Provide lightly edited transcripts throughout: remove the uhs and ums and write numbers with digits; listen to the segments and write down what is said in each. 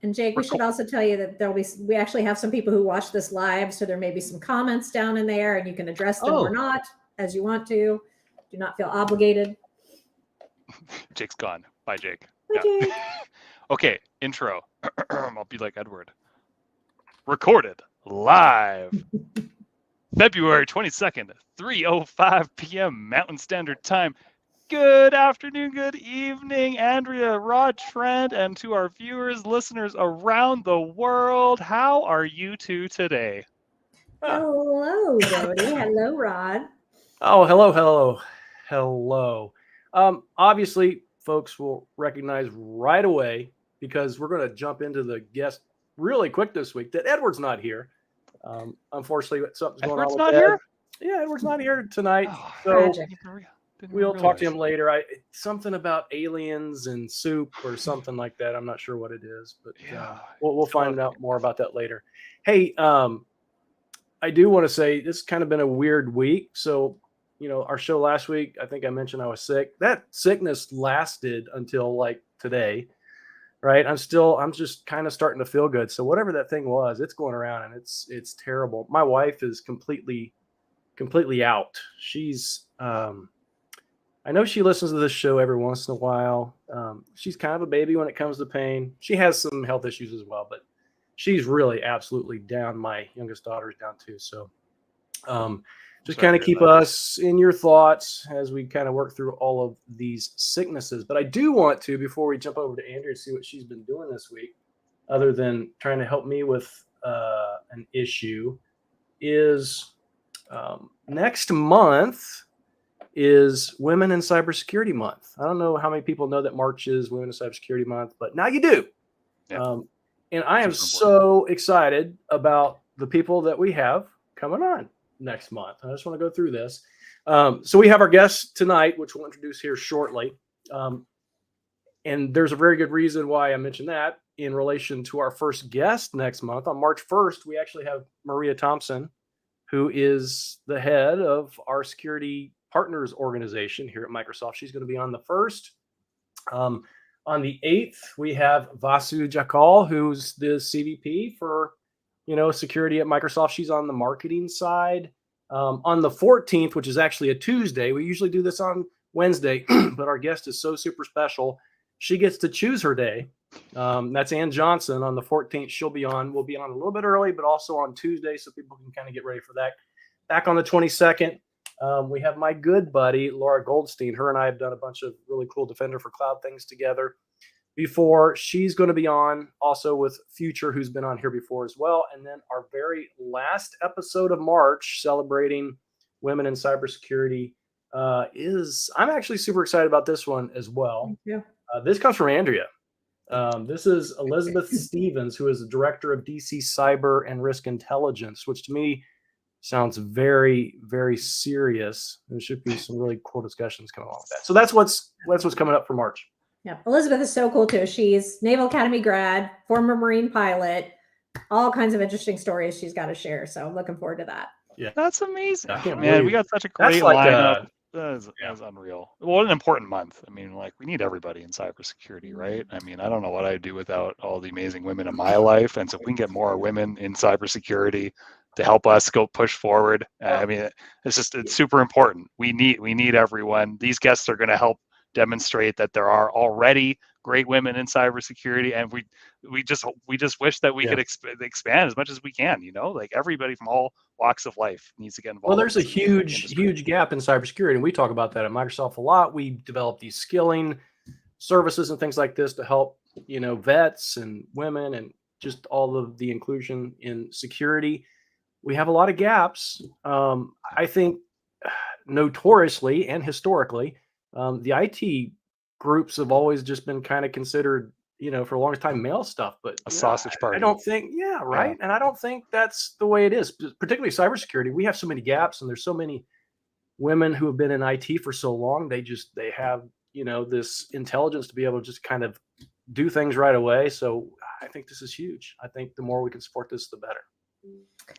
And Jake, we should also tell you that we actually have some people who watch this live, so there may be some comments down in there, and you can address them or not as you want to. Do not feel obligated. Jake's gone. Bye, Jake. Bye, Jake. Okay, intro. I'll be like Edward. Recorded live. February 22nd, 3:05 p.m. Mountain Standard Time. Good afternoon, good evening, Andrea, Rod, Trent, and to our viewers, listeners around the world. How are you two today? Hello, Jody. Hello, Rod. Oh, hello. Obviously, folks will recognize right away because we're going to jump into the guest really quick this week that Edward's not here. Unfortunately, something's going on with not Ed. Here? Yeah, Edward's not here tonight. So we'll talk to him later. Something about aliens and soup or something like that. I'm not sure what it is, but we'll find out more about that later. Hey, I do want to say this has kind of been a weird week. So, our show last week, I think I mentioned I was sick. That sickness lasted until like today, right? I'm just kind of starting to feel good. So whatever that thing was, it's going around and it's terrible. My wife is completely out. She's, I know she listens to this show every once in a while. She's kind of a baby when it comes to pain. She has some health issues as well, but she's really absolutely down. My youngest daughter is down too. So just kind of keep us in your thoughts as we kind of work through all of these sicknesses. But I do want to, before we jump over to Andrea, see what she's been doing this week, other than trying to help me with an issue, is next month is Women in Cybersecurity Month. I don't know how many people know that March is Women in Cybersecurity Month, but now you do. Yeah. And I am so excited about the people that we have coming on next month. I just want to go through this. So we have our guest tonight, which we'll introduce here shortly. And there's a very good reason why I mentioned that in relation to our first guest next month. On March 1st, we actually have Maria Thompson, who is the head of our security partners organization here at Microsoft. She's going to be on the 1st. On the 8th, we have Vasu Jakal, who's the CVP for, security at Microsoft. She's on the marketing side. On the 14th, which is actually a Tuesday, we usually do this on Wednesday, but our guest is so super special. She gets to choose her day. That's Ann Johnson. On the 14th, she'll be on. We'll be on a little bit early, but also on Tuesday, so people can kind of get ready for that. Back on the 22nd, we have my good buddy, Laura Goldstein. Her and I have done a bunch of really cool Defender for Cloud things together before. She's going to be on also with Future, who's been on here before as well. And then our very last episode of March, celebrating women in cybersecurity, I'm actually super excited about this one as well. Thank you. This comes from Andrea. This is Elizabeth Stevens, who is the director of DC Cyber and Risk Intelligence, which to me sounds very, very serious. There should be some really cool discussions coming along with that. So that's what's coming up for March. Yeah, Elizabeth is so cool too. She's Naval Academy grad, former Marine pilot, all kinds of interesting stories she's got to share. So I'm looking forward to that. Yeah, that's amazing. Man, we got such a great lineup. That's unreal. What an important month. I mean, we need everybody in cybersecurity, right? I mean, I don't know what I'd do without all the amazing women in my life. And so if we can get more women in cybersecurity to help us go push forward, I mean, it's super important. We need everyone. These guests are going to help demonstrate that there are already great women in cybersecurity, and we just wish that we could expand as much as we can. Everybody from all walks of life needs to get involved. Well, there's a huge gap in cybersecurity, and we talk about that at Microsoft a lot. We develop these skilling services and things like this to help vets and women and just all of the inclusion in security. We have a lot of gaps. I think notoriously and historically, the IT groups have always just been kind of considered, for a long time, male stuff, but a sausage party. I don't think, right. And I don't think that's the way it is, particularly cybersecurity. We have so many gaps, and there's so many women who have been in IT for so long. They have, this intelligence to be able to just kind of do things right away. So I think this is huge. I think the more we can support this, the better.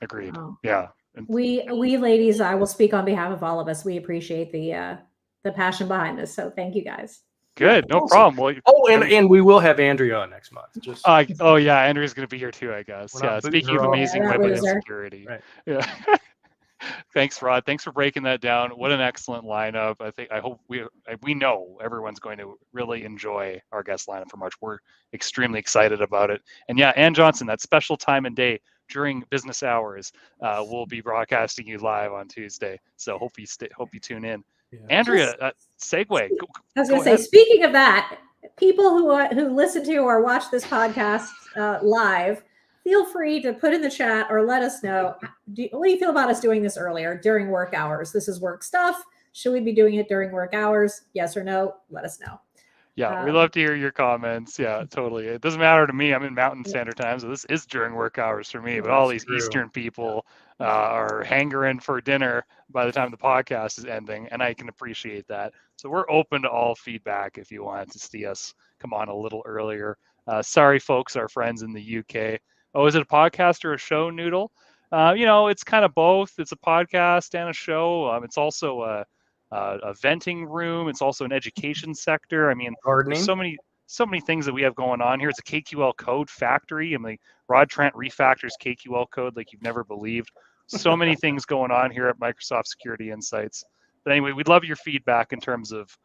Agreed. Yeah. We ladies, I will speak on behalf of all of us. We appreciate the passion behind this. So thank you guys. Good, no problem. Well, and we will have Andrea on next month. Just yeah, Andrea's going to be here too, I guess. Yeah, speaking of amazing women in security. Right. Yeah. Thanks, Rod. Thanks for breaking that down. What an excellent lineup. I hope we know everyone's going to really enjoy our guest lineup for March. We're extremely excited about it. And yeah, Ann Johnson, that special time and day during business hours, we'll be broadcasting you live on Tuesday. So hope you tune in. Yeah. Andrea, segue. I was going to say, speaking of that, people who listen to or watch this podcast live, feel free to put in the chat or let us know. What do you feel about us doing this earlier during work hours? This is work stuff. Should we be doing it during work hours? Yes or no? Let us know. Yeah, we love to hear your comments. Yeah, totally. It doesn't matter to me. I'm in Mountain Standard Time, so this is during work hours for me. But all these Eastern people are hangering for dinner by the time the podcast is ending, and I can appreciate that. So we're open to all feedback if you want to see us come on a little earlier. Sorry, folks, our friends in the UK. Oh, is it a podcast or a show, Noodle? It's kind of both. It's a podcast and a show. It's also a venting room. It's also an education sector. I mean, there's so many things that we have going on here. It's a KQL code factory. I mean, Rod Trent refactors KQL code like you've never believed. So many things going on here at Microsoft Security Insights. But anyway, we'd love your feedback in terms of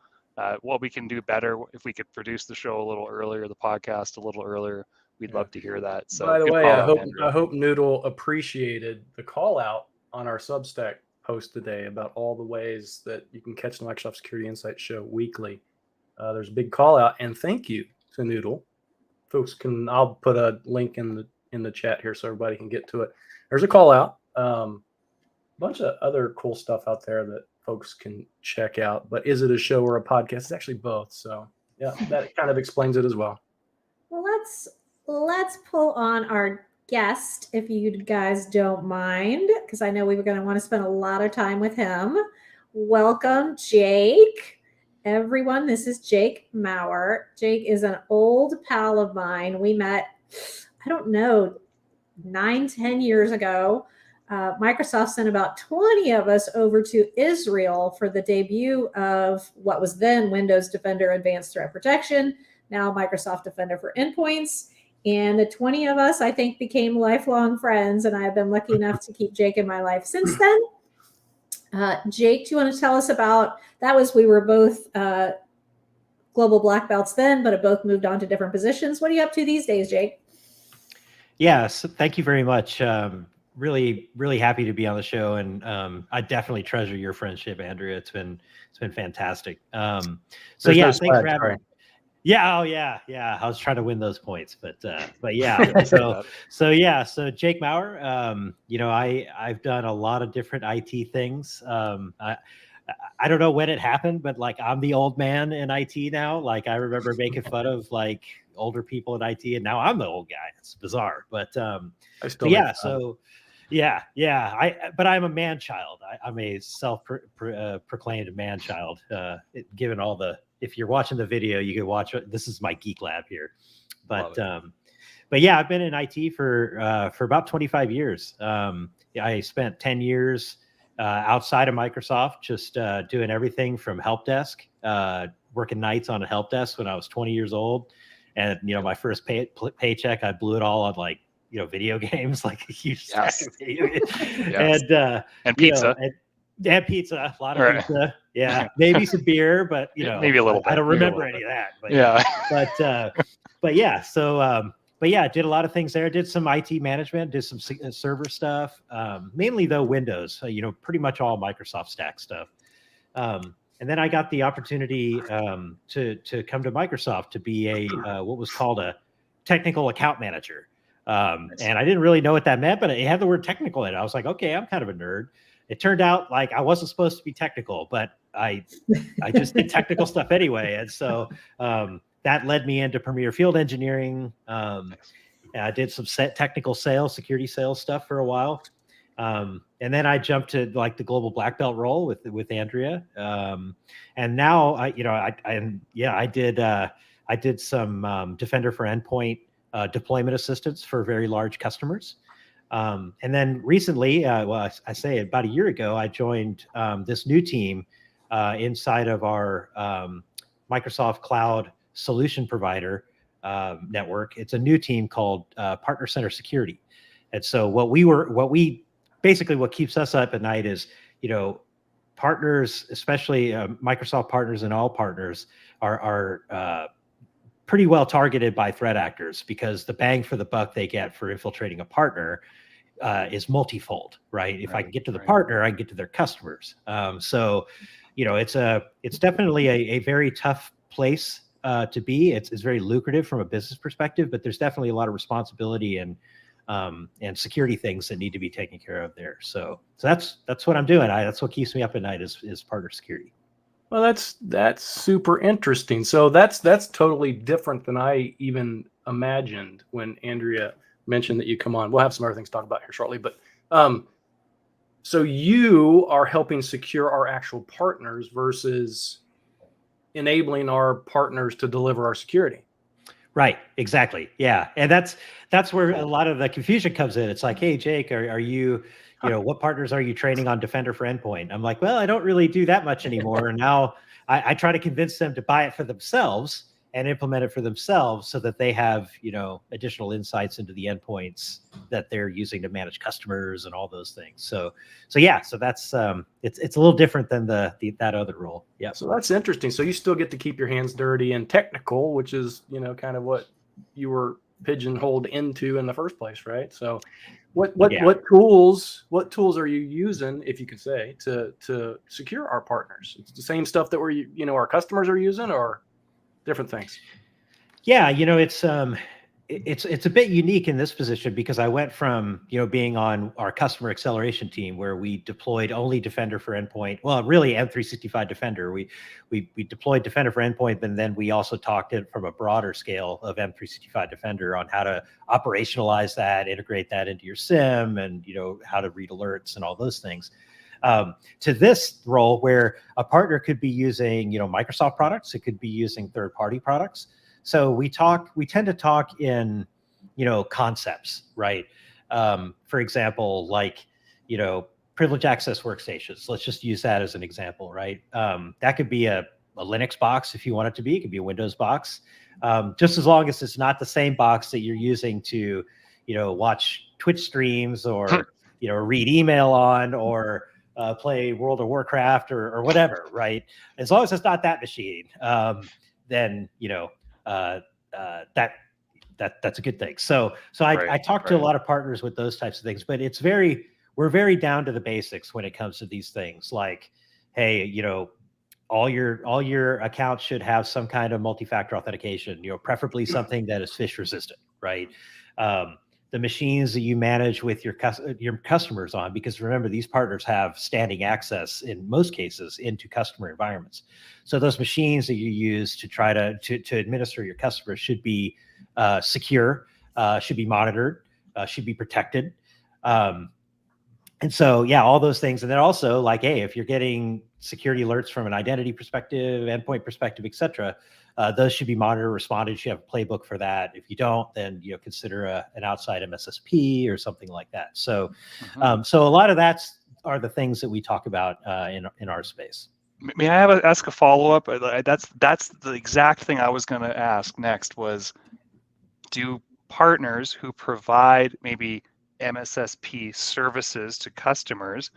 what we can do better. If we could produce the show a little earlier, the podcast a little earlier, we'd love to hear that. So, by the way, I hope Noodle appreciated the call out on our Substack post today about all the ways that you can catch the Microsoft Security Insights show weekly. There's a big call out, and thank you to Noodle. Folks I'll put a link in the chat here so everybody can get to it. There's a call out. A bunch of other cool stuff out there that folks can check out. But is it a show or a podcast? It's actually both. So yeah, that kind of explains it as well. Well, let's pull on our guest, if you guys don't mind, because I know we were going to want to spend a lot of time with him. Welcome, Jake. Everyone, this is Jake Mowrer. Jake is an old pal of mine. We met, I don't know, 9-10 years ago. Microsoft sent about 20 of us over to Israel for the debut of what was then Windows Defender Advanced Threat Protection, now Microsoft Defender for Endpoints. And the 20 of us, I think, became lifelong friends, and I've been lucky enough to keep Jake in my life since then. Jake, do you want to tell us about, we were both global black belts then, but have both moved on to different positions. What are you up to these days, Jake? Yeah, so thank you very much. Really, really happy to be on the show, and I definitely treasure your friendship, Andrea. It's been fantastic. Thanks for having me. Yeah, yeah. I was trying to win those points, but yeah. So Jake Mowrer. I've done a lot of different IT things. I don't know when it happened, but like I'm the old man in IT now. Like I remember making fun of like older people in IT, and now I'm the old guy. It's bizarre, but but I'm a man child. I'm a self-proclaimed man child. Given all the, if you're watching the video, you can watch. This is my geek lab here, but yeah, I've been in IT for about 25 years. I spent 10 years outside of Microsoft, just doing everything from help desk, working nights on a help desk when I was 20 years old, and my first paycheck, I blew it all on like video games, like a huge stack of video games. And pizza. And pizza, a lot of pizza. Yeah, maybe some beer, but maybe a little bit. I don't remember any of that. But but yeah, so I did a lot of things there. Did some IT management, did some server stuff, mainly though Windows. Pretty much all Microsoft stack stuff. And then I got the opportunity to come to Microsoft to be a what was called a technical account manager. And I didn't really know what that meant, but it had the word technical in it. I was like, okay, I'm kind of a nerd. It turned out like I wasn't supposed to be technical, but I just did technical stuff anyway. And so that led me into Premier Field Engineering. I did some technical sales, security sales stuff for a while. And then I jumped to like the global black belt role with Andrea. And now I did some Defender for Endpoint deployment assistance for very large customers. And then recently, I say about a year ago, I joined this new team inside of our Microsoft Cloud Solution Provider network. It's a new team called Partner Center Security. And so what keeps us up at night is, partners, especially Microsoft partners and all partners are pretty well targeted by threat actors, because the bang for the buck they get for infiltrating a partner is multifold, right? If I can get to the partner, I can get to their customers. So, it's definitely a very tough place to be. It's very lucrative from a business perspective, but there's definitely a lot of responsibility and security things that need to be taken care of there. So that's what I'm doing. That's what keeps me up at night is partner security. Well, that's super interesting. So that's totally different than I even imagined when Andrea mentioned that you come on. We'll have some other things to talk about here shortly, but so you are helping secure our actual partners versus enabling our partners to deliver our security. Right. Exactly. Yeah. And that's where a lot of the confusion comes in. It's like, hey, Jake, are you, what partners are you training on Defender for Endpoint? I'm like, well, I don't really do that much anymore. And now I try to convince them to buy it for themselves and implement it for themselves so that they have, additional insights into the endpoints that they're using to manage customers and all those things. So that's it's a little different than that other role. Yeah. So that's interesting. So you still get to keep your hands dirty and technical, which is, kind of what you were pigeonholed into in the first place, right? So what tools are you using, if you could say, to secure our partners? It's the same stuff that our customers are using, or different things? Yeah, it's a bit unique in this position because I went from, being on our customer acceleration team where we deployed only Defender for Endpoint. Well, really M365 Defender. We deployed Defender for Endpoint, and then we also talked it from a broader scale of M365 Defender on how to operationalize that, integrate that into your SIEM, and how to read alerts and all those things. To this role where a partner could be using, Microsoft products, it could be using third-party products. So we tend to talk in, concepts, right? For example, like, privileged access workstations. Let's just use that as an example, right? That could be a Linux box if you want it to be. It could be a Windows box, just as long as it's not the same box that you're using to, watch Twitch streams or, read email on or play World of Warcraft or whatever, right? As long as it's not that machine, then that's a good thing. So I talk to a lot of partners with those types of things, but we're very down to the basics when it comes to these things. Like, hey, all your accounts should have some kind of multi-factor authentication, preferably something that is phish resistant, right? The machines that you manage with your customers on, because remember, these partners have standing access in most cases into customer environments. So those machines that you use to try to administer your customers should be secure, should be monitored, should be protected. And so, yeah, all those things. And then also, like, hey, if you're getting security alerts from an identity perspective, endpoint perspective, et cetera, those should be monitored, responded. You should have a playbook for that. If you don't, then consider an outside MSSP or something like that. So, so a lot of are the things that we talk about in our space. May I ask a follow-up? That's the exact thing I was going to ask next. Was, do partners who provide maybe MSSP services to customers,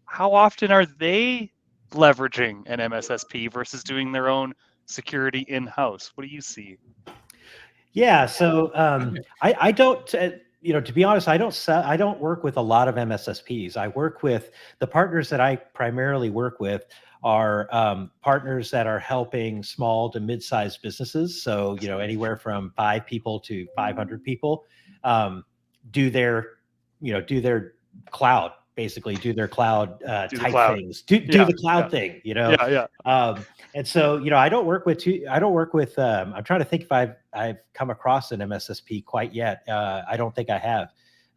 how often are they leveraging an MSSP versus doing their own security in-house? What do you see? Yeah, so I don't, to be honest, I don't work with a lot of MSSPs. I work with the partners that I primarily work with are partners that are helping small to mid-sized businesses. So, anywhere from 5 people to 500 people do their cloud, basically do their cloud type things, do the cloud thing, and so, I don't work with, I'm trying to think if I've come across an MSSP quite yet. I don't think I have.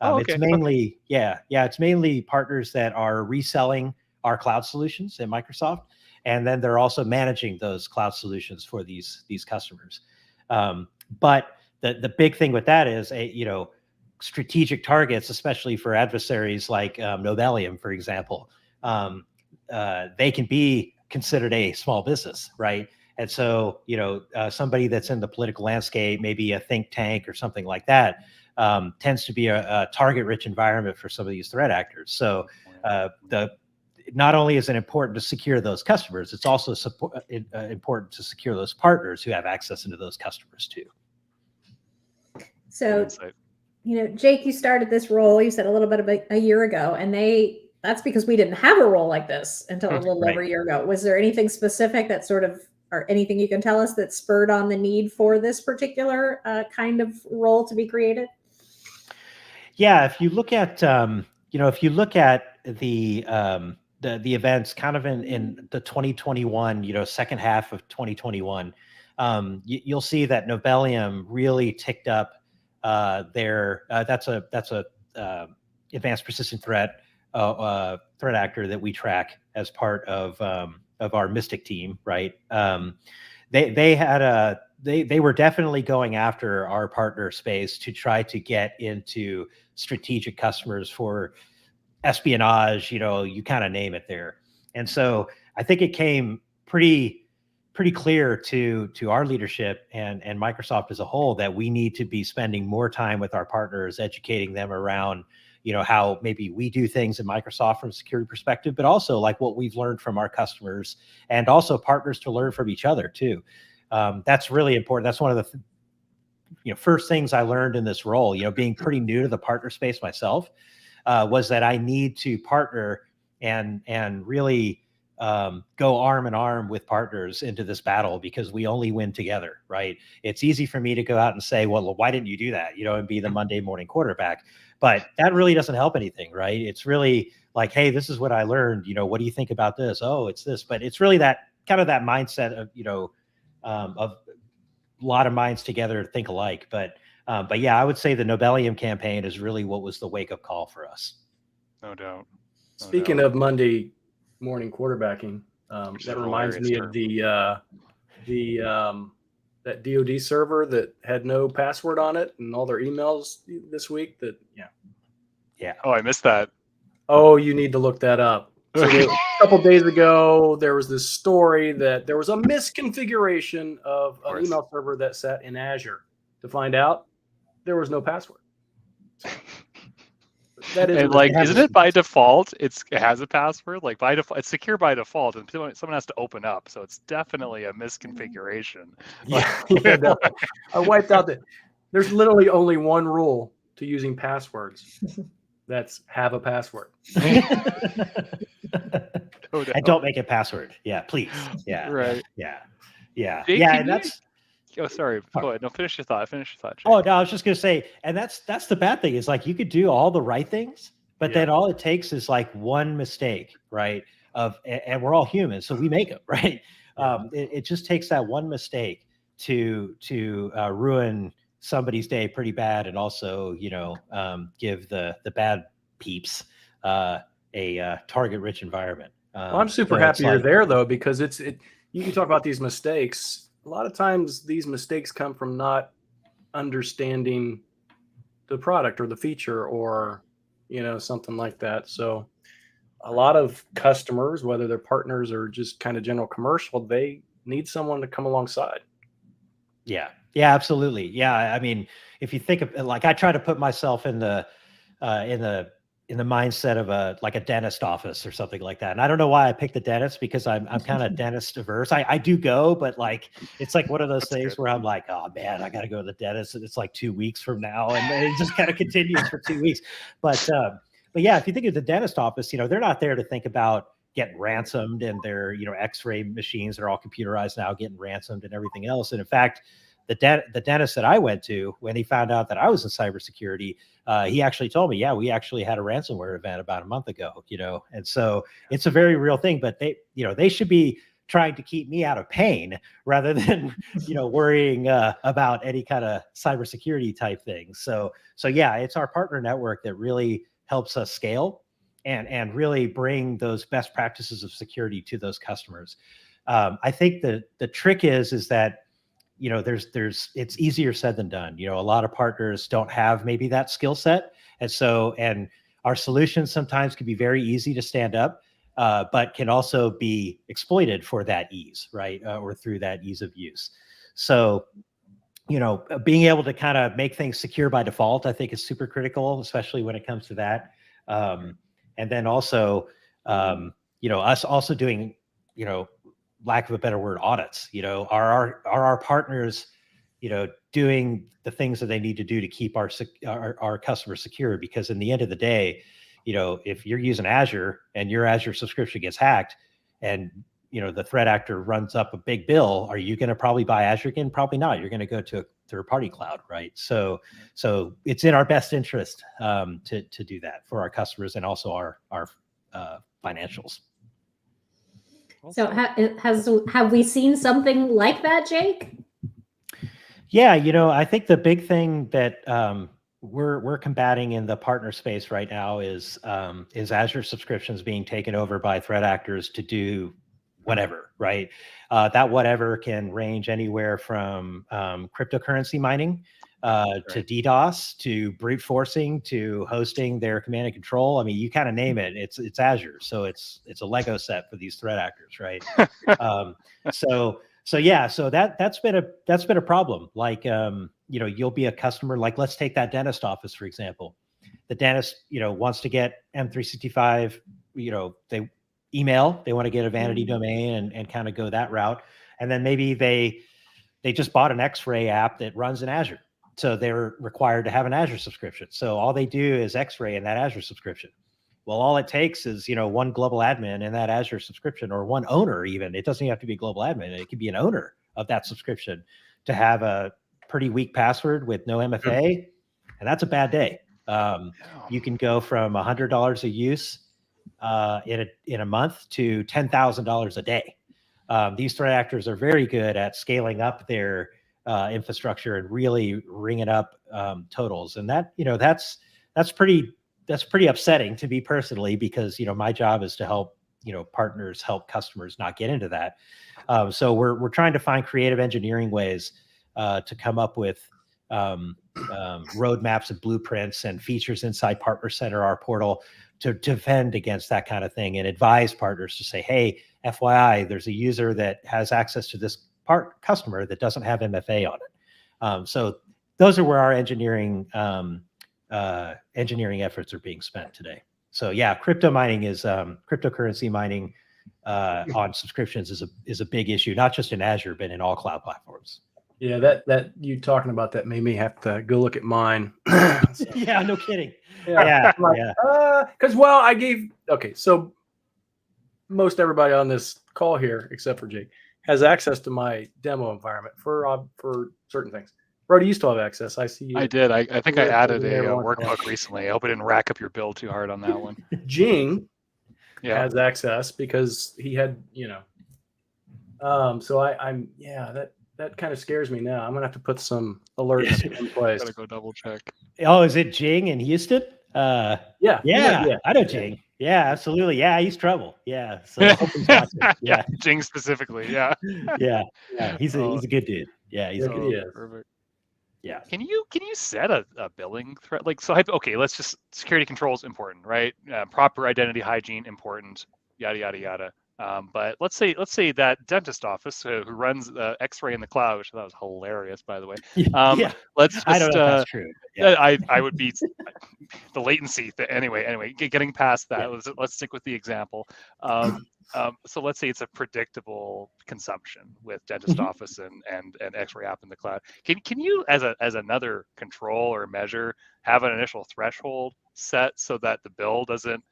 It's mainly, it's mainly partners that are reselling our cloud solutions at Microsoft. And then they're also managing those cloud solutions for these customers. But the big thing with that is, strategic targets, especially for adversaries like Novelium, for example, they can be considered a small business, right? And so, somebody that's in the political landscape, maybe a think tank or something like that, tends to be a target-rich environment for some of these threat actors. So not only is it important to secure those customers, it's also important to secure those partners who have access into those customers too. So, Jake, you started this role, you said a little bit about a year ago, and that's because we didn't have a role like this until a little over a year ago. Was there anything specific that sort of, or anything you can tell us that spurred on the need for this particular kind of role to be created? Yeah, if you look at, the events kind of in the 2021, second half of 2021, you'll see that Nobelium really ticked up their. That's a advanced persistent threat actor that we track as part of our Mystic team, right? They were definitely going after our partner space to try to get into strategic customers for espionage, you kind of name it there. And so I think it came pretty clear to our leadership and Microsoft as a whole that we need to be spending more time with our partners, educating them around, how maybe we do things in Microsoft from a security perspective, but also like what we've learned from our customers, and also partners to learn from each other too. That's really important. That's one of the first things I learned in this role, being pretty new to the partner space myself, was that I need to partner and really go arm in arm with partners into this battle, because we only win together, right? It's easy for me to go out and say, well, why didn't you do that? And be the Monday morning quarterback. But that really doesn't help anything, right? It's really like, hey, this is what I learned. What do you think about this? Oh, it's this. But it's really that kind of that mindset of, of a lot of minds together think alike. But yeah, I would say the Nobelium campaign is really what was the wake-up call for us. No doubt. Speaking of Monday morning quarterbacking, that reminds me of that DoD server that had no password on it, and all their emails this week. Yeah. Oh, I missed that. Oh, you need to look that up. So a couple days ago, there was this story that there was a misconfiguration of an email server that sat in Azure. To find out, there was no password. That is, and isn't it by default? It has a password. Like by default, it's secure by default, and someone has to open up. So it's definitely a misconfiguration. Yeah, I wiped out that. There's literally only one rule to using passwords. That's have a password. And don't make a password. Yeah, please. Yeah. Right. Yeah. Jake, yeah, and that's. Oh, sorry. Go ahead. No, finish your thought. Jake. Oh, no, I was just going to say, and that's the bad thing is like you could do all the right things, but then all it takes is like one mistake, right? And we're all humans, so we make them, right? It just takes that one mistake to ruin somebody's day pretty bad, and also give the bad peeps a target-rich environment. Well, I'm super happy you're there though, because you can talk about these mistakes. A lot of times these mistakes come from not understanding the product or the feature or, something like that. So a lot of customers, whether they're partners or just kind of general commercial, they need someone to come alongside. Yeah, absolutely. Yeah. I mean, if you think of like, I try to put myself in the mindset of a dentist office or something like that. And I don't know why I picked the dentist, because I'm kind of dentist averse. I do go, but like, it's like one of those things where I'm like, oh man, I got to go to the dentist, and it's like 2 weeks from now. And it just kind of continues for 2 weeks. But yeah, if you think of the dentist office, they're not there to think about getting ransomed, and their, X-ray machines that are all computerized now getting ransomed and everything else. And in fact, the dentist that I went to, when he found out that I was in cybersecurity, he actually told me, yeah, we actually had a ransomware event about a month ago, and so it's a very real thing. But they should be trying to keep me out of pain rather than, worrying about any kind of cybersecurity type things. So yeah, it's our partner network that really helps us scale and really bring those best practices of security to those customers. I think the trick is that, it's easier said than done. A lot of partners don't have maybe that skill set. And our solutions sometimes can be very easy to stand up, but can also be exploited for that ease, right? Or through that ease of use. So, being able to kind of make things secure by default, I think is super critical, especially when it comes to that. And then also, us also doing, lack of a better word, audits. Are our partners, doing the things that they need to do to keep our customers secure? Because in the end of the day, if you're using Azure and your Azure subscription gets hacked, and the threat actor runs up a big bill, are you going to probably buy Azure again? Probably not. You're going to go to a third-party cloud, right? So it's in our best interest to do that for our customers and also our financials. So have we seen something like that, Jake? Yeah, I think the big thing that we're combating in the partner space right now is Azure subscriptions being taken over by threat actors to do whatever, right? That whatever can range anywhere from cryptocurrency mining to DDoS, to brute forcing, to hosting their command and control. I mean, you kind of name it. It's Azure, so it's a Lego set for these threat actors, right? So that's been a problem. Like, you'll be a customer. Like, let's take that dentist office for example. The dentist, wants to get M365. They want to get a vanity domain and kind of go that route. And then maybe they just bought an X-ray app that runs in Azure. So they're required to have an Azure subscription. So all they do is X-ray in that Azure subscription. Well, all it takes is, one global admin in that Azure subscription, or one owner even. It doesn't even have to be a global admin. It could be an owner of that subscription to have a pretty weak password with no MFA. And that's a bad day. You can go from $100 a use in a month to $10,000 a day. These threat actors are very good at scaling up their infrastructure and really ringing up totals. And that's pretty upsetting to me personally, because my job is to help partners help customers not get into that. So we're trying to find creative engineering ways to come up with roadmaps and blueprints and features inside Partner Center, our portal, to defend against that kind of thing, and advise partners to say, hey, FYI, there's a user that has access to this customer that doesn't have MFA on it. So those are where our engineering efforts are being spent today. So yeah, cryptocurrency mining on subscriptions is a big issue, not just in Azure, but in all cloud platforms. Yeah, that you talking about that made me have to go look at mine. So. Yeah, no kidding. Yeah. So most everybody on this call here, except for Jake, has access to my demo environment for certain things. Brody, you still have access. I see you. I did. I think I added a workbook recently. I hope I didn't rack up your bill too hard on that one. Jing has access because he had, so that kind of scares me now. I'm gonna have to put some alerts in place. Gotta go double check. Oh, is it Jing in Houston? Yeah. I know Jing. Yeah, absolutely. Yeah, he's trouble. Yeah. So I hope he's watching. Yeah. Jing specifically. Yeah. Yeah. He's a good dude. Yeah, he's good. Perfect. Yeah. Can you set a billing threat? Like, so let's just, security controls important, right? Proper identity hygiene important, yada yada yada. But let's say that dentist office who runs X-ray in the cloud, which I thought was hilarious, by the way. Let's just, I don't know if that's true. Yeah. I would be the latency. Anyway, getting past that, let's stick with the example. So let's say it's a predictable consumption with dentist office and X-ray app in the cloud. Can you, as another control or measure, have an initial threshold set so that the bill doesn't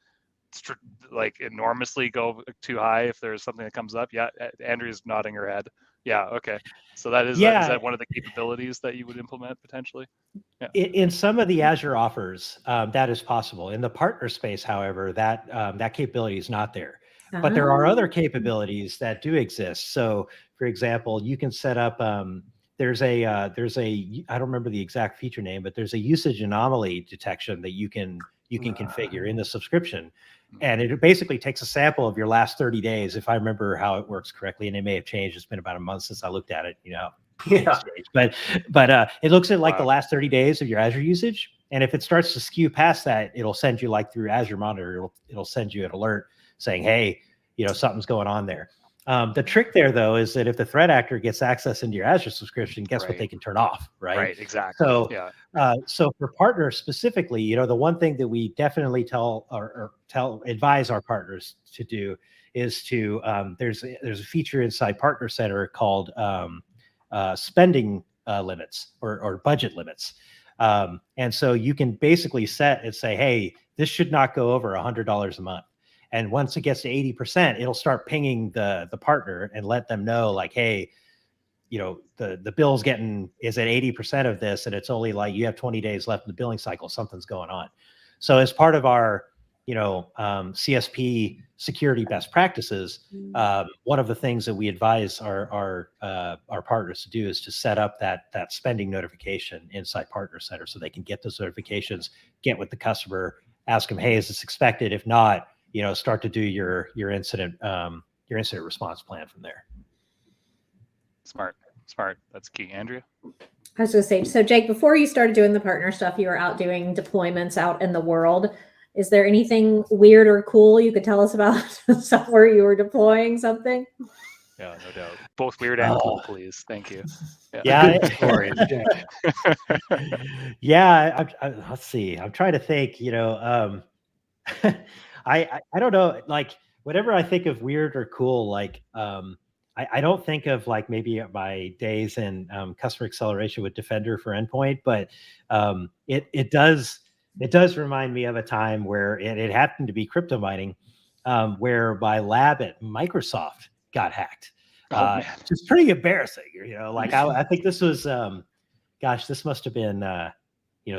enormously go too high if there's something that comes up? Yeah, Andrea's nodding her head. Yeah, okay. So is that one of the capabilities that you would implement potentially? Yeah. In some of the Azure offers, that is possible. In the partner space, however, that capability is not there. But there are other capabilities that do exist. So, for example, you can set up. There's a I don't remember the exact feature name, but there's a usage anomaly detection that you can configure in the subscription. And it basically takes a sample of your last 30 days, if I remember how it works correctly, and it may have changed. It's been about a month since I looked at it, Yeah. But it looks at the last 30 days of your Azure usage. And if it starts to skew past that, it'll send you through Azure Monitor, it'll send you an alert saying, hey, something's going on there. The trick there, though, is that if the threat actor gets access into your Azure subscription, guess what they can turn off, right? Right, exactly. So, so for partners specifically, the one thing that we definitely advise our partners to do is to there's a feature inside Partner Center called spending limits or budget limits, and so you can basically set and say, hey, this should not go over $100 a month. And once it gets to 80%, it'll start pinging the partner and let them know, like, hey, the bill's is at 80% of this, and it's only like you have 20 days left in the billing cycle. Something's going on. So as part of our, CSP security best practices, one of the things that we advise our partners to do is to set up that spending notification inside Partner Center so they can get those notifications, get with the customer, ask them, hey, is this expected? If not, start to do your incident response plan from there. Smart. That's key. Andrea? I was going to say, so Jake, before you started doing the partner stuff, you were out doing deployments out in the world. Is there anything weird or cool you could tell us about somewhere you were deploying something? Yeah, no doubt. Both weird and cool, please. Thank you. Yeah. Yeah. Let's see. I'm trying to think. I don't know. Like, whenever I think of weird or cool, like I don't think of like maybe my days in customer acceleration with Defender for Endpoint, but it does remind me of a time where it happened to be crypto mining, where my lab at Microsoft got hacked. It's pretty embarrassing, like I think this was, this must have been,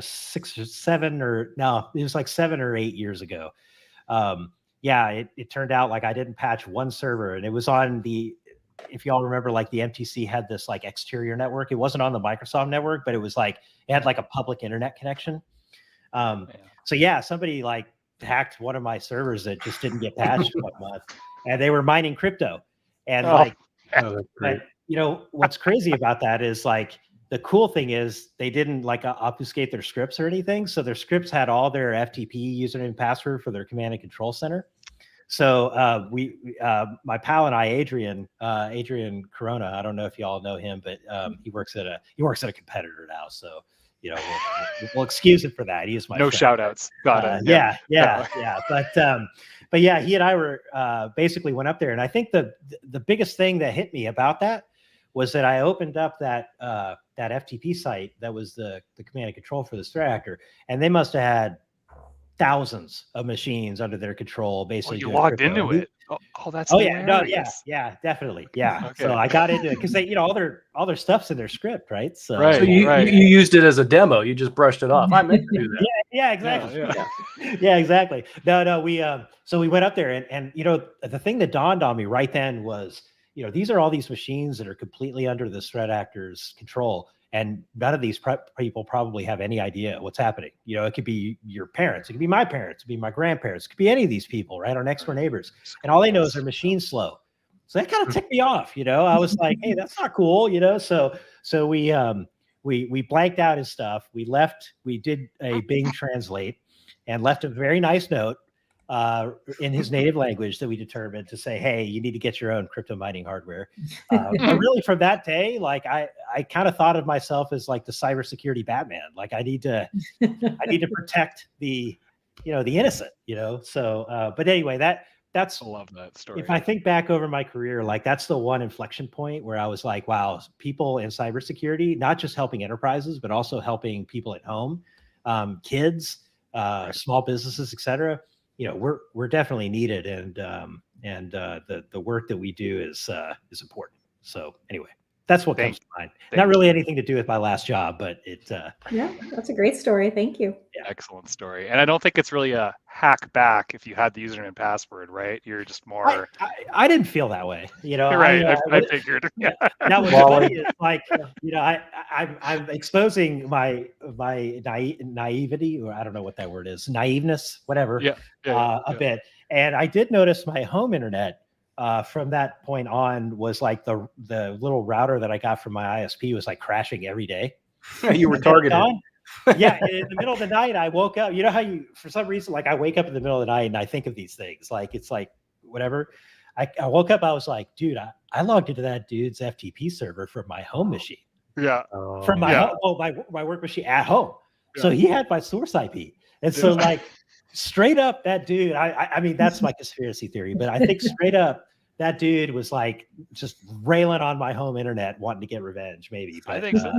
6 or 7 or no, it was like 7 or 8 years ago. It turned out like I didn't patch one server, and it was on if y'all remember, like the MTC had this like exterior network. It wasn't on the Microsoft network, but it was like, it had like a public internet connection. So somebody like hacked one of my servers that just didn't get patched one month, and they were mining crypto. And what's crazy about that is like, the cool thing is they didn't like obfuscate their scripts or anything. So their scripts had all their FTP username and password for their command and control center. So my pal and I, Adrian Corona, I don't know if y'all know him, but he works at a competitor now. So we'll excuse him for that. He is my friend. Shout outs. Got it. Yeah. But he and I were basically went up there, and I think the biggest thing that hit me about that was that I opened up that FTP site that was the command and control for this threat actor, and they must have had thousands of machines under their control. Basically, you logged into it. That's yeah, definitely, yeah. Okay. So I got into it because they, all their stuff's in their script, right? So, you used it as a demo. You just brushed it off. I meant to do that. Yeah, exactly. Yeah, exactly. No, we so we went up there, and the thing that dawned on me right then was, these are all these machines that are completely under this threat actor's control. And none of these people probably have any idea what's happening. It could be your parents. It could be my parents. It could be my grandparents. It could be any of these people, right? Our next door neighbors. And all they know is their machine's slow. So that kind of ticked me off. I was like, hey, that's not cool. So we blanked out his stuff. We left. We did a Bing translate and left a very nice note in his native language that we determined to say, hey, you need to get your own crypto mining hardware. But really, from that day, like I kind of thought of myself as like the cybersecurity Batman. Like I need to protect the innocent. So but anyway, that's I love that story. If I think back over my career, like that's the one inflection point where I was like, wow, people in cybersecurity, not just helping enterprises, but also helping people at home, kids, small businesses, etc. We're definitely needed, and the work that we do is important. So anyway, that's what comes to mind. Not really anything to do with my last job, but it. Yeah, that's a great story. Thank you. Yeah. Excellent story. And I don't think it's really a hack back if you had the username and password, right? You're just more. I didn't feel that way. Right. I figured. Yeah. Now what's funny is like, I'm exposing my naivety, or I don't know what that word is, naiveness, whatever. A bit. And I did notice my home internet from that point on was like the little router that I got from my ISP was like crashing every day. You were targeted. Yeah, in the middle of the night, I woke up. You know how for some reason, like I wake up in the middle of the night and I think of these things. Like it's like whatever. I woke up, I was like, dude, I logged into that dude's FTP server from my home machine. Yeah. From my home, my work machine at home. Yeah. So he had my source IP. And so like straight up that dude, I mean, that's my conspiracy theory, but I think straight up that dude was like just railing on my home internet, wanting to get revenge, maybe. But, I think so.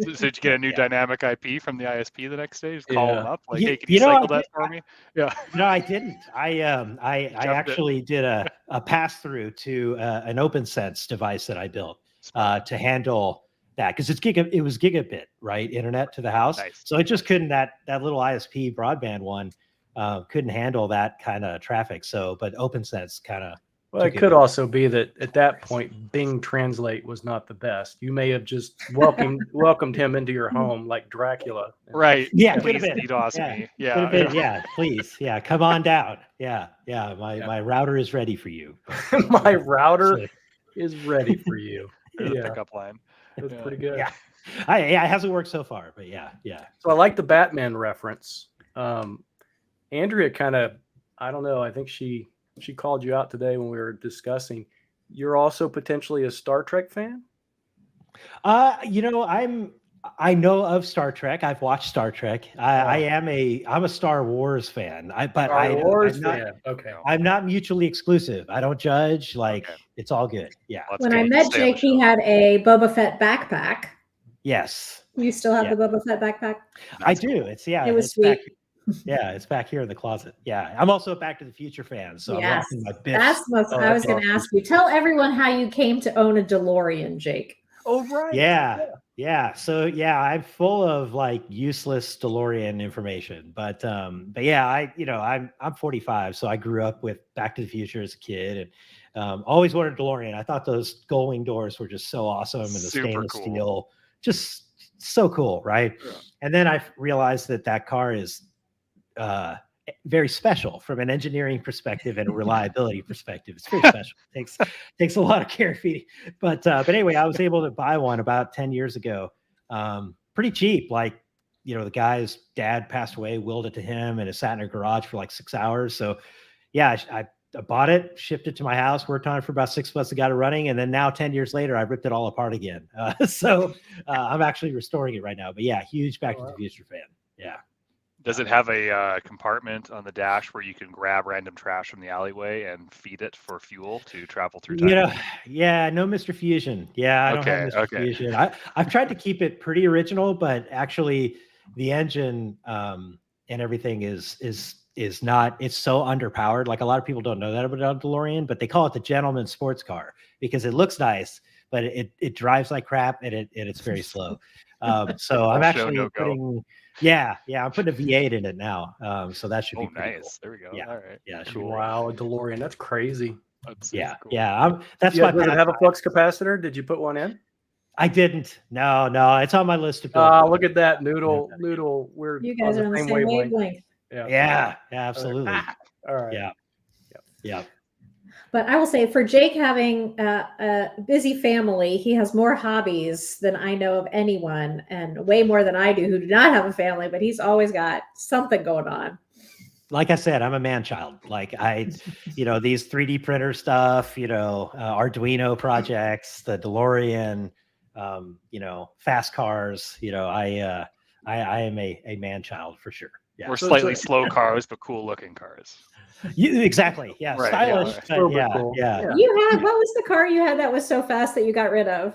So did you get a new dynamic IP from the ISP the next day? Just call them up, like, hey, can you cycle that for me? Yeah. No, I didn't. I actually did a pass through to an OpenSense device that I built to handle that, because it was gigabit, right? Internet to the house. Nice. So it just couldn't, that little ISP broadband one couldn't handle that kind of traffic. So, but OpenSense kind of. Well, it could also be that at that point, Bing Translate was not the best. You may have just welcomed him into your home like Dracula. Right. Yeah. Please DDoS me. Yeah. Yeah. Please. Yeah. Come on down. Yeah. Yeah. My router is ready for you. My router is ready for you. Yeah. Pickup line. That's pretty good. Yeah. It hasn't worked so far, but yeah. So I like the Batman reference. Andrea kind of, I don't know. I think she called you out today when we were discussing. You're also potentially a Star Trek fan? I know of Star Trek. I've watched Star Trek. I'm a Star Wars fan. I'm not mutually exclusive. I don't judge. It's all good. Yeah. When I met Jake, he had a Boba Fett backpack. Yes. You still have the Boba Fett backpack? I do. It was sweet. It's back here in the closet. Yeah, I'm also a Back to the Future fan, so yes, I'm my that's what I was going to ask you. Tell everyone how you came to own a DeLorean, Jake. Oh, right. Yeah. So I'm full of like useless DeLorean information, but yeah, I'm 45, so I grew up with Back to the Future as a kid, and always wanted a DeLorean. I thought those gull-wing doors were just so awesome, and the stainless steel, just so cool, right? Yeah. And then I realized that car is very special from an engineering perspective and a reliability perspective. It's very special. It takes a lot of care feeding. But anyway, I was able to buy one about 10 years ago. Pretty cheap. Like, the guy's dad passed away, willed it to him, and it sat in a garage for like 6 hours. So yeah, I bought it, shipped it to my house, worked on it for about 6 months, and got it running. And then now 10 years later, I ripped it all apart again. So I'm actually restoring it right now. But yeah, huge Back to the Future fan. Yeah. Does it have a compartment on the dash where you can grab random trash from the alleyway and feed it for fuel to travel through time? No Mr. Fusion. Yeah, I don't have Mr. Fusion. I've tried to keep it pretty original, but actually the engine and everything is not, it's so underpowered. Like, a lot of people don't know that about a DeLorean, but they call it the gentleman's sports car because it looks nice, but it drives like crap, and it's very slow. So I'm actually putting... I'm putting a V8 in it now. So that should be nice. Cool. There we go. Yeah. All right. Yeah. Cool. Wow, a DeLorean. That's crazy. That's cool. That's my. Does it have a flux capacitor? Did you put one in? I didn't. No. It's on my list to build. Look at that, Noodle. You guys are on the same wavelength. Yeah. Absolutely. All right. Yeah. But I will say, for Jake having a busy family, he has more hobbies than I know of anyone, and way more than I do, who do not have a family, but he's always got something going on. Like I said, I'm a man child. Like these 3D printer stuff, Arduino projects, the DeLorean, fast cars, I am a man child for sure. Yeah. Or slightly slow cars, but cool looking cars. Exactly. Yeah. Right, stylish. Cool. Yeah. What was the car you had that was so fast that you got rid of?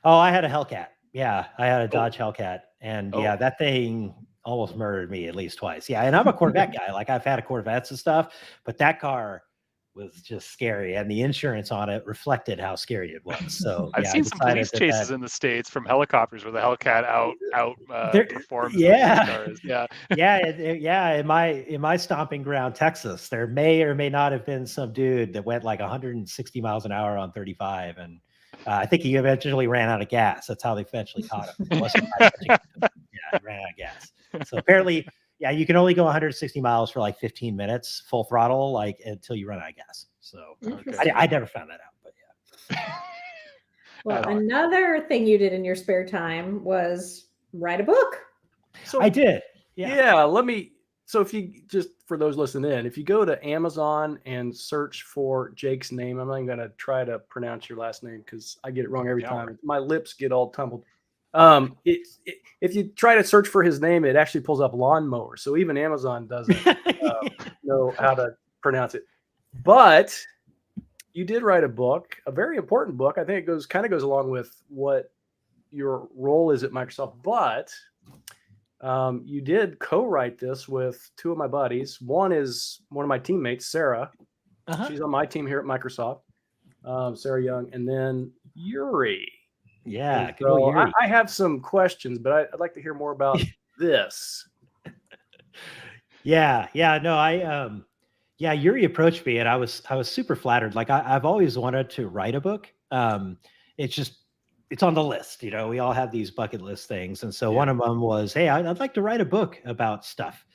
Oh, I had a Hellcat. Yeah. I had a Dodge Hellcat. And that thing almost murdered me at least twice. Yeah. And I'm a Corvette guy. Like, I've had Corvettes and stuff, but that car was just scary, and the insurance on it reflected how scary it was. So I've seen some police chases in the States from helicopters with a Hellcat out performs. Cars. In my stomping ground, Texas, there may or may not have been some dude that went like 160 miles an hour on 35, and I think he eventually ran out of gas. That's how they eventually caught him. It wasn't he ran out of gas. So apparently. Yeah, you can only go 160 miles for like 15 minutes, full throttle, until you run out of gas. So I never found that out, but yeah. Well, another thing you did in your spare time was write a book. So I did. Yeah. So if you just, for those listening in, if you go to Amazon and search for Jake's name, I'm not even going to try to pronounce your last name because I get it wrong every time. My lips get all tumbled. If you try to search for his name, it actually pulls up lawnmower. So even Amazon doesn't know how to pronounce it. But you did write a book, a very important book. I think it kind of goes along with what your role is at Microsoft. But you did co-write this with two of my buddies. One is one of my teammates, Sarah. She's on my team here at Microsoft, Sarah Young, and then Yuri. Yeah, so I have some questions, but I'd like to hear more about this. Yeah, no, Yuri approached me, and I was super flattered. Like I've always wanted to write a book. It's on the list. We all have these bucket list things, and so one of them was, hey, I'd like to write a book about stuff.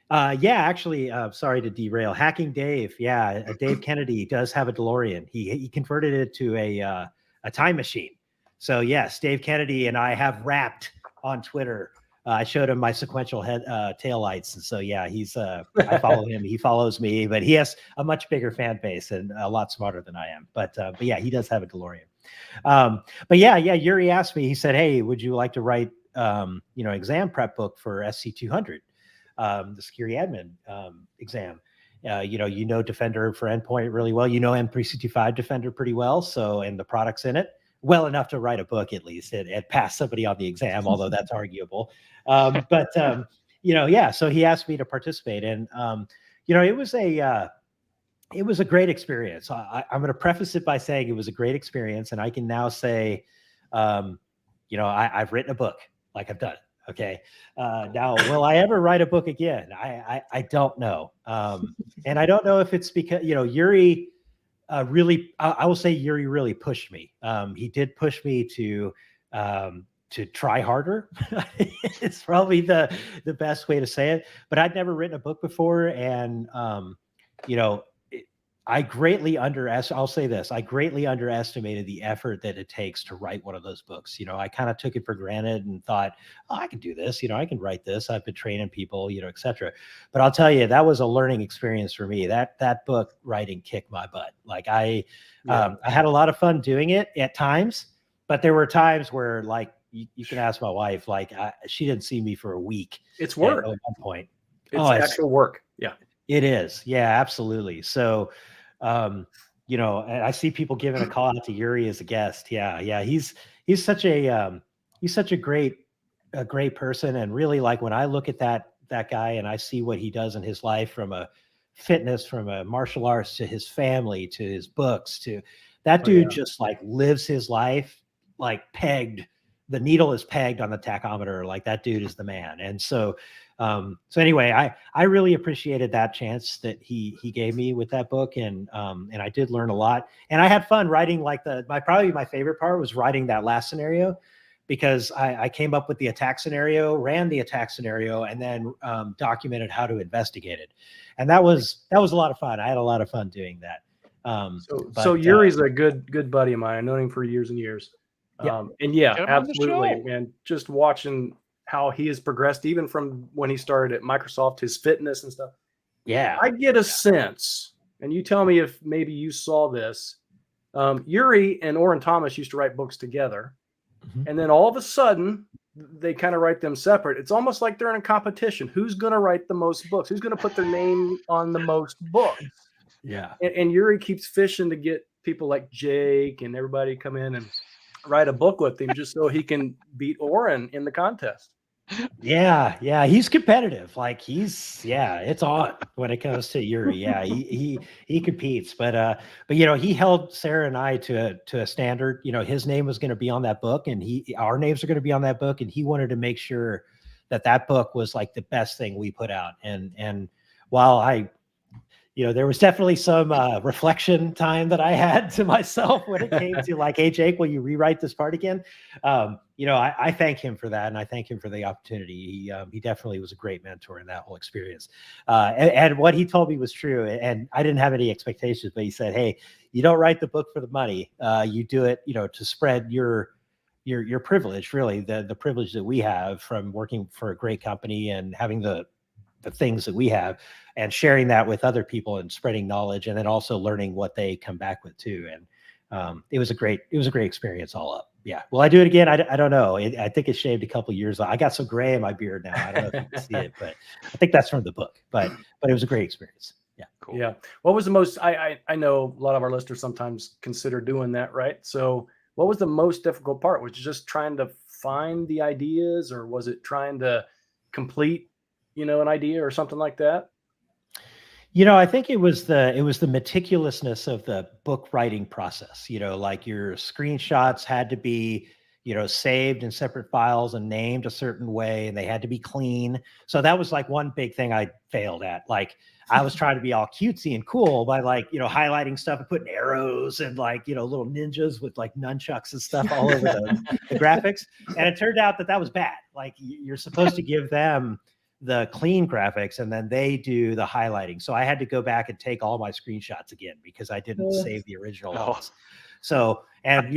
Actually, sorry to derail. Hacking Dave. Yeah, Dave Kennedy does have a DeLorean. He converted it to a time machine. So yes, Dave Kennedy and I have rapped on Twitter. I showed him my sequential taillights, and so yeah, I follow him. He follows me, but he has a much bigger fan base and a lot smarter than I am. But yeah, he does have a DeLorean. But yeah, Yuri asked me. He said, "Hey, would you like to write exam prep book for SC200, the security admin exam?" Defender for Endpoint really well. M365 Defender pretty well. So, and the products in it well enough to write a book, at least, and pass somebody on the exam, although that's arguable. So he asked me to participate, and it was a great experience. I'm going to preface it by saying it was a great experience, and I can now say, I've written a book, like I've done. Okay. Now, will I ever write a book again? I don't know. And I don't know if it's because, Yuri really, I will say Yuri really pushed me. He did push me to try harder. It's probably the best way to say it, but I'd never written a book before. And, I greatly underestimated the effort that it takes to write one of those books. I kind of took it for granted and thought, oh, I can do this. I can write this. I've been training people, et cetera. But I'll tell you, that was a learning experience for me. That book writing kicked my butt. Like I had a lot of fun doing it at times, but there were times where, like, you can ask my wife, like she didn't see me for a week. It's work at one point. It's actual work. Yeah, it is. Yeah, absolutely. So, and I see people giving a call out to Yuri as a guest. Yeah. He's such a great person. And really, like, when I look at that guy and I see what he does in his life, from a fitness, from a martial arts, to his family, to his books, to that dude just like lives his life like pegged. The needle is pegged on the tachometer. Like, that dude is the man. And so anyway, I really appreciated that chance that he gave me with that book. And I did learn a lot, and I had fun writing. Like, probably my favorite part was writing that last scenario, because I came up with the attack scenario, ran the attack scenario, and then documented how to investigate it. And that was a lot of fun. I had a lot of fun doing that. So Yuri's a good buddy of mine. I've known him for years and years. And absolutely, man, just watching how he has progressed, even from when he started at Microsoft, his fitness and stuff. Yeah. I get a sense, and you tell me if maybe you saw this. Yuri and Orrin Thomas used to write books together. Mm-hmm. And then all of a sudden they kind of write them separate. It's almost like they're in a competition. Who's going to write the most books? Who's going to put their name on the most books? Yeah. And Yuri keeps fishing to get people like Jake and everybody come in and write a book with him, just so he can beat Orrin in the contest. Yeah, he's competitive. Like, it's on when it comes to Yuri. Yeah, he competes, but he held Sarah and I to a standard. His name was going to be on that book, and our names are going to be on that book, and he wanted to make sure that book was like the best thing we put out. And while there was definitely some reflection time that I had to myself when it came to, like, hey, Jake, will you rewrite this part again? I thank him for that, and I thank him for the opportunity. He definitely was a great mentor in that whole experience. And what he told me was true, and I didn't have any expectations, but he said, hey, you don't write the book for the money. You do it, to spread your privilege, really, the privilege that we have from working for a great company and having the the things that we have, and sharing that with other people and spreading knowledge, and then also learning what they come back with too. And it was a great experience all up. Yeah. Will I do it again? I don't know. I think it shaved a couple of years. I got so gray in my beard now. I don't know if you can see it, but I think that's from the book. But it was a great experience. Yeah. Cool. Yeah. What was the most? I know a lot of our listeners sometimes consider doing that, right? So, what was the most difficult part? Was it just trying to find the ideas, or was it trying to complete, an idea or something like that? I think it was the meticulousness of the book writing process. Like your screenshots had to be, saved in separate files and named a certain way, and they had to be clean. So that was like one big thing I failed at. Like I was trying to be all cutesy and cool by like, highlighting stuff and putting arrows and like, little ninjas with like nunchucks and stuff all over the graphics. And it turned out that was bad. Like you're supposed to give them the clean graphics and then they do the highlighting. So I had to go back and take all my screenshots again because I didn't save the original ones. So, and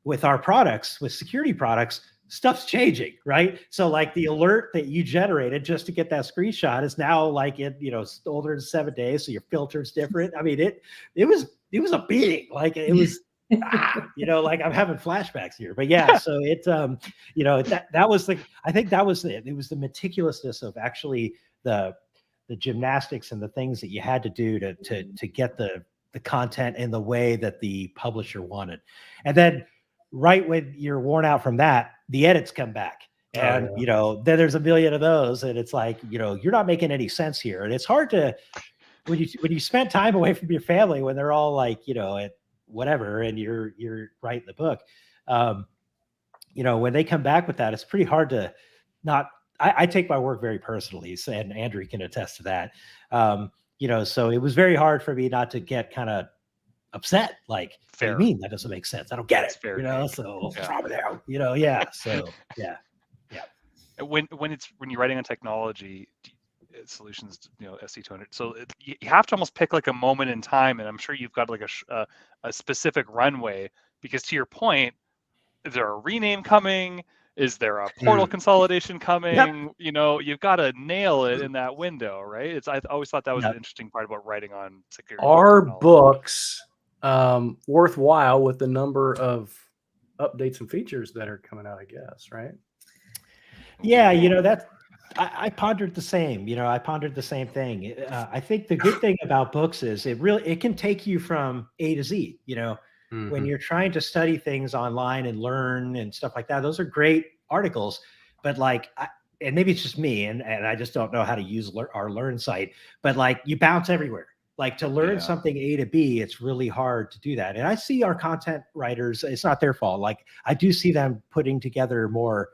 with our products, with security products, stuff's changing, right? So like the alert that you generated just to get that screenshot is now like it's older than 7 days. So your filter's different. I mean, it was a beating. Like it was, like I'm having flashbacks here, but yeah. So it, that was I think that was it. It was the meticulousness of actually the gymnastics and the things that you had to do to get the content in the way that the publisher wanted. And then right when you're worn out from that, the edits come back. And, then there's a million of those. And it's like, you're not making any sense here. And it's hard to, when you spend time away from your family, when they're all like, at whatever, and you're writing the book, when they come back with that, it's pretty hard to not, I take my work very personally, and Andrew can attest to that. So it was very hard for me not to get kind of upset. Like, fair. What do you mean that doesn't make sense? I don't get it. Fair. So yeah. So yeah. When you're writing on technology solutions, SC200, so you have to almost pick like a moment in time, and I'm sure you've got like a specific runway, because to your point, is there a rename coming? Is there a portal consolidation coming? Yep. You've got to nail it in that window, right? I always thought that was an interesting part about writing on security. Are books worthwhile with the number of updates and features that are coming out, I guess, right? Yeah, that's, I pondered the same. I pondered the same thing. I think the good thing about books is it can take you from A to Z. When you're trying to study things online and learn and stuff like that, those are great articles. But like, and maybe it's just me, and I just don't know how to use our Learn site. But like, you bounce everywhere. Like to learn something A to B, it's really hard to do that. And I see our content writers; it's not their fault. Like I do see them putting together more,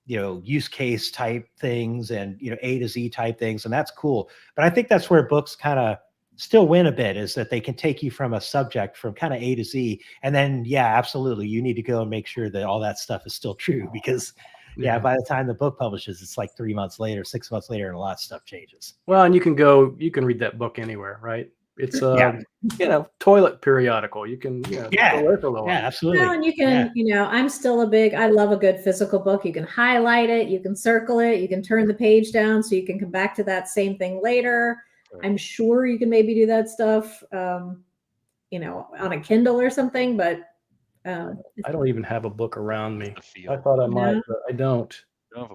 use case type things and A to Z type things, and that's cool. But I think that's where books kind of still win a bit, is that they can take you from a subject from kind of A to Z. And then, absolutely, you need to go and make sure that all that stuff is still true, because by the time the book publishes, it's like 3 months later, 6 months later, and a lot of stuff changes. Well, and you can read that book anywhere, right? It's toilet periodical. You can go there for a little while. Yeah, absolutely. Well, and you can, I'm still I love a good physical book. You can highlight it, you can circle it, you can turn the page down so you can come back to that same thing later. I'm sure you can maybe do that stuff, on a Kindle or something, but I don't even have a book around me. I thought I might, but I don't.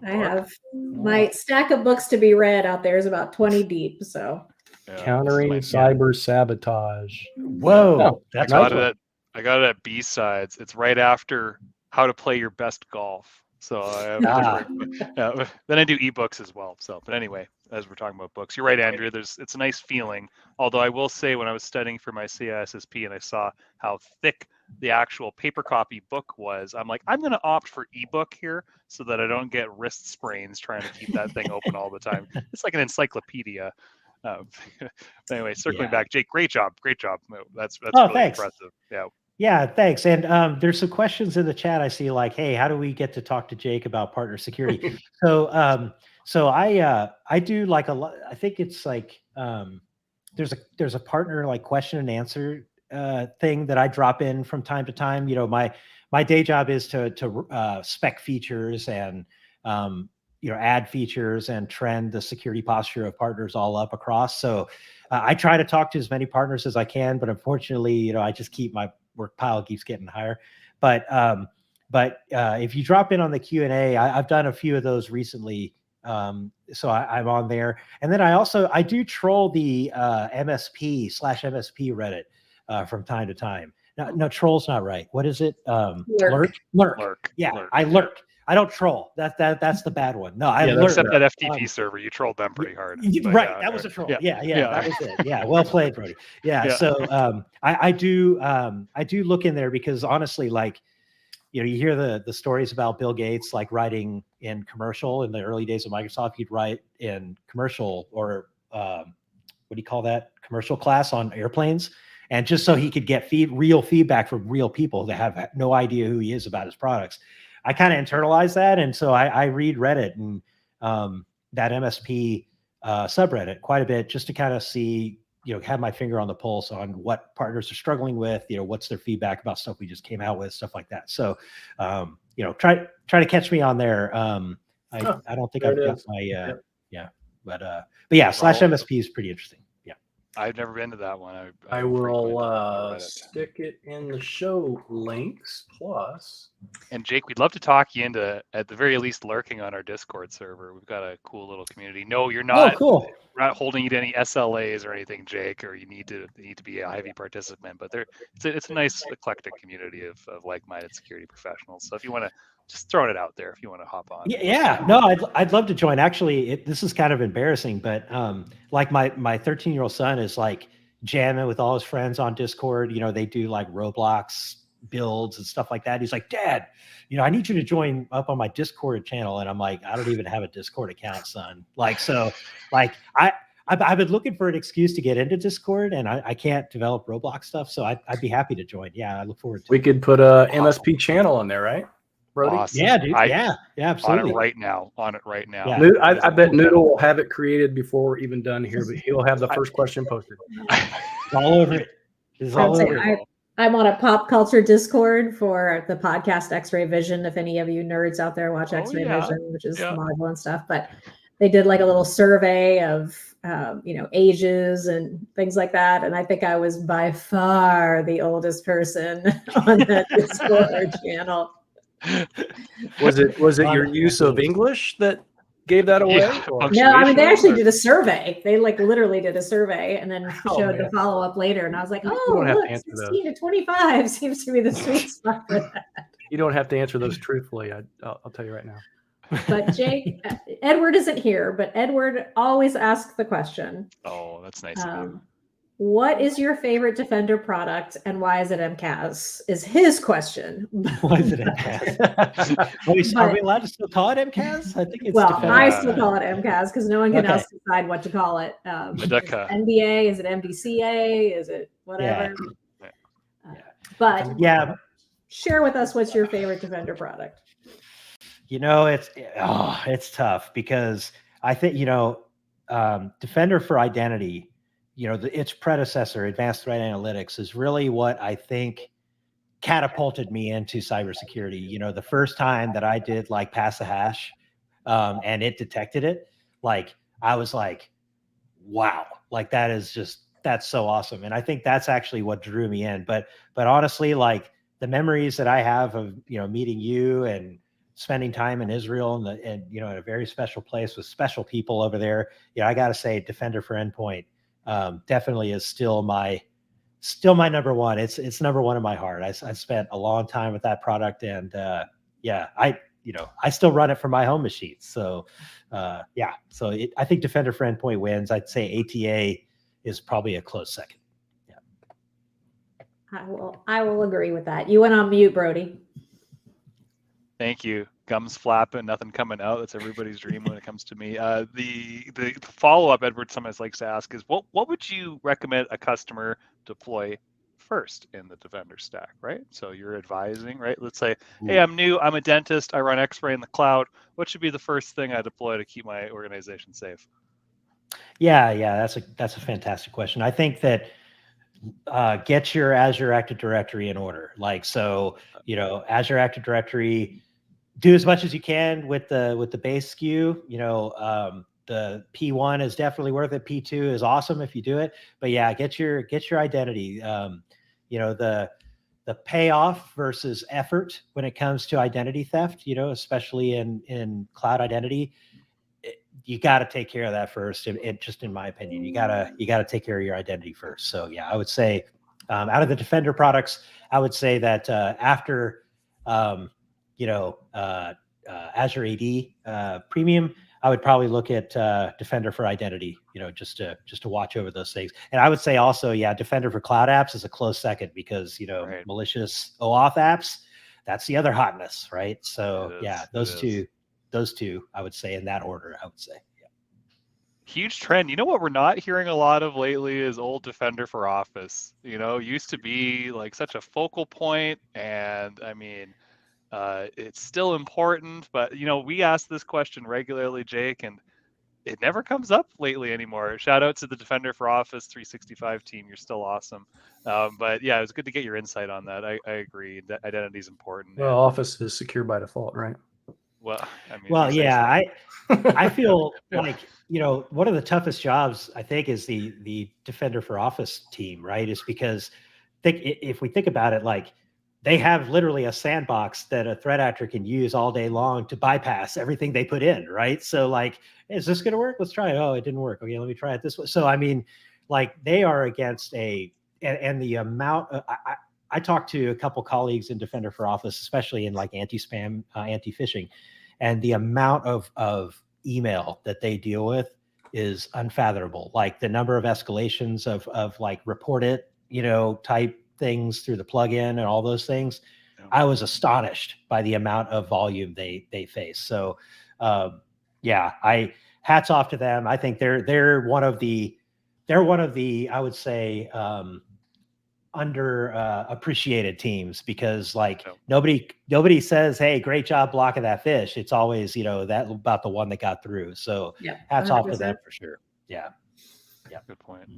I have my stack of books to be read out there is about 20 deep. So countering cyber sabotage. Whoa, I got it at B-sides. It's right after How to Play Your Best Golf. So I have then I do ebooks as well. So, but anyway, as we're talking about books, you're right, Andrea. It's a nice feeling. Although I will say, when I was studying for my CISSP and I saw how thick the actual paper copy book was, I'm like, I'm going to opt for ebook here so that I don't get wrist sprains trying to keep that thing open all the time. It's like an encyclopedia. But anyway, circling back, Jake, great job. That's really thanks. Impressive. Yeah. Yeah, thanks. And there's some questions in the chat. I see, like, hey, how do we get to talk to Jake about partner security? So I do like a lot. I think it's like there's a partner like question and answer thing that I drop in from time to time. My day job is to spec features and add features and trend the security posture of partners all up across. So I try to talk to as many partners as I can, but unfortunately, I just keep my work pile keeps getting higher. But if you drop in on the Q&A, I've done a few of those recently. So I'm on there. And then I do troll the MSP/MSP Reddit from time to time. No, troll's not right. What is it? Lurk. Yeah, lurk. I lurk. I don't troll. That's the bad one. No, I lurk. Except that FTP server, you trolled them pretty hard. Right, that was a troll. Yeah, that was it. Yeah, well played, Brody. Yeah. So I do look in there because honestly, like, you hear the stories about Bill Gates like writing in commercial in the early days of Microsoft. He'd write in commercial or what do you call that? Commercial class on airplanes. And just so he could get real feedback from real people that have no idea who he is about his products. I kind of internalize that. And so I read Reddit and that MSP subreddit quite a bit just to kind of see, have my finger on the pulse on what partners are struggling with, what's their feedback about stuff we just came out with, stuff like that. So, try to catch me on there. I don't think I've got my, but yeah, /MSP is pretty interesting. Yeah. I've never been to that one. I will stick it in the show links plus. And Jake, we'd love to talk you into, at the very least, lurking on our Discord server. We've got a cool little community. No, you're not. Oh, cool. We're not holding you to any SLAs or anything, Jake, or you need to be a heavy participant. But it's a nice eclectic community of like-minded security professionals. So if you want to, just throwing it out there, if you want to hop on. Yeah. No, I'd love to join. Actually, this is kind of embarrassing, but like my 13-year-old son is like jamming with all his friends on Discord. They do like Roblox builds and stuff like that. He's like, Dad, I need you to join up on my Discord channel. And I'm like, I don't even have a Discord account, son. I've been looking for an excuse to get into Discord, and I can't develop Roblox stuff. So I'd be happy to join. Yeah, I look forward to it. We could put a MSP channel on there, right, Brody? Awesome. Yeah, dude. Yeah, absolutely. On it right now. Yeah. I bet Noodle will have it created before we're even done here, but he'll have the first question posted. All over it. I'm on a pop culture Discord for the podcast X-Ray Vision. If any of you nerds out there watch X-Ray Vision, which is Marvel and stuff, but they did like a little survey of ages and things like that. And I think I was by far the oldest person on that Discord channel. Was it your use of English that gave that away? No, I mean, they actually did a survey. They literally did a survey and then showed the follow-up later. And I was like, look, 16 to 25 seems to be the sweet spot for that. You don't have to answer those truthfully. I'll tell you right now. But Jake, Edward isn't here, but Edward always asks the question. Oh, that's nice of you. What is your favorite Defender product and why is it MCAS? Is his question. Why is it MCAS? Are we allowed to still call it MCAS? I think it's Defender. I still call it MCAS because no one can else decide what to call it. Is it NBA? Is it MDCA? Is it whatever? But share with us what's your favorite Defender product. It's tough because I think Defender for Identity, its predecessor, Advanced Threat Analytics, is really what I think catapulted me into cybersecurity. The first time that I did pass a hash and it detected it, I was like, wow, that's so awesome. And I think that's actually what drew me in. But honestly, the memories that I have of, meeting you and spending time in Israel and in a very special place with special people over there, I got to say Defender for Endpoint definitely is still my number one. It's number one in my heart. I spent a long time with that product, and I still run it for my home machine. So I think Defender for Endpoint wins. I'd say ATA is probably a close second. Yeah, I will agree with that. You went on mute, Brody. Thank you. Gums flapping, nothing coming out. That's everybody's dream when it comes to me. The follow-up Edward sometimes likes to ask is, what would you recommend a customer deploy first in the Defender stack, right? So you're advising, right? Let's say, hey, I'm new, I'm a dentist, I run X-Ray in the cloud. What should be the first thing I deploy to keep my organization safe? Yeah, that's a fantastic question. I think that get your Azure Active Directory in order. Azure Active Directory, do as much as you can with the base SKU. The P1 is definitely worth it. P2 is awesome if you do it, but yeah, get your identity. The payoff versus effort when it comes to identity theft, especially in cloud identity, you got to take care of that first. Just in my opinion, you gotta take care of your identity first. So yeah, I would say out of the Defender products, I would say that after Azure AD Premium, I would probably look at Defender for Identity, just to watch over those things. And I would say also, yeah, Defender for Cloud Apps is a close second because, right. Malicious OAuth apps, that's the other hotness, right? So yeah, those two, I would say in that order, I would say. Yeah. Huge trend. You know what we're not hearing a lot of lately is old Defender for Office. Used to be like such a focal point, and I mean, it's still important, but we ask this question regularly, Jake, and it never comes up lately anymore. Shout out to the Defender for Office 365 team. You're still awesome. But yeah, it was good to get your insight on that. I agree that identity is important. Well, Office is secure by default, right? Well, I mean, well, yeah, I feel like, one of the toughest jobs I think is the Defender for Office team, right? Is because if we think about it, like they have literally a sandbox that a threat actor can use all day long to bypass everything they put in, right? So like, is this going to work? Let's try it. Oh, it didn't work. Okay, let me try it this way. So I mean, like they are against and the amount I talked to a couple colleagues in Defender for Office, especially in like anti-spam, anti-phishing, and the amount of email that they deal with is unfathomable. Like the number of escalations of like report it, type things through the plugin and all those things. Yeah. I was astonished by the amount of volume they face. So hats off to them. I think they're one of the I would say under appreciated teams, because like nobody says, hey, great job blocking that fish. It's always that about the one that got through. So hats 100%. Off to them for sure. Yeah. Good point.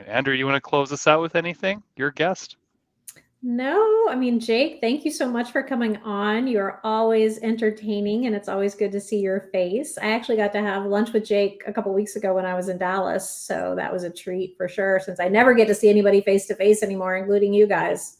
Andrew, you want to close us out with anything? Your guest. No, I mean, Jake, thank you so much for coming on. You're always entertaining, and it's always good to see your face. I actually got to have lunch with Jake a couple weeks ago when I was in Dallas, so that was a treat for sure, since I never get to see anybody face-to-face anymore, including you guys.